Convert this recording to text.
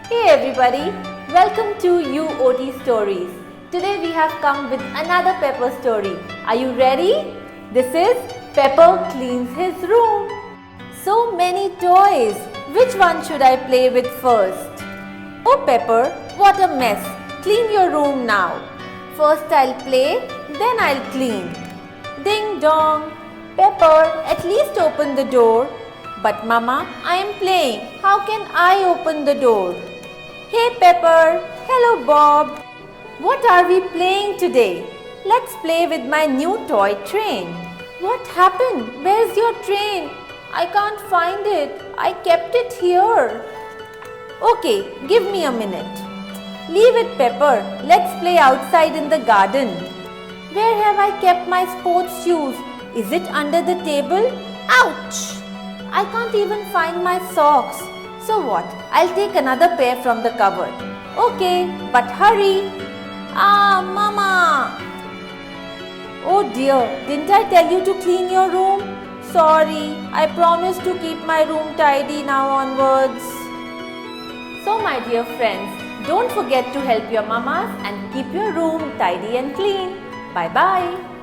Hey everybody, welcome to UOT Stories. Today we have come with another Pepper story. Are you ready? This is Pepper Cleans His Room. So many toys. Which one should I play with first? Oh Pepper, what a mess. Clean your room now. First I'll play, then I'll clean. Ding dong. Pepper, at least open the door. But Mama, I am playing. How can I open the door? Hey Pepper. Hello Bob. What are we playing today? Let's play with my new toy train. What happened? Where's your train? I can't find it. I kept it here. Okay, give me a minute. Leave it, Pepper. Let's play outside in the garden. Where have I kept my sports shoes? Is it under the table? Ouch! I can't even find my socks. So what? I'll take another pair from the cupboard. Okay, but hurry. Ah, Mama! Oh dear, didn't I tell you to clean your room? Sorry, I promised to keep my room tidy now onwards. So my dear friends, don't forget to help your mamas and keep your room tidy and clean. Bye-bye.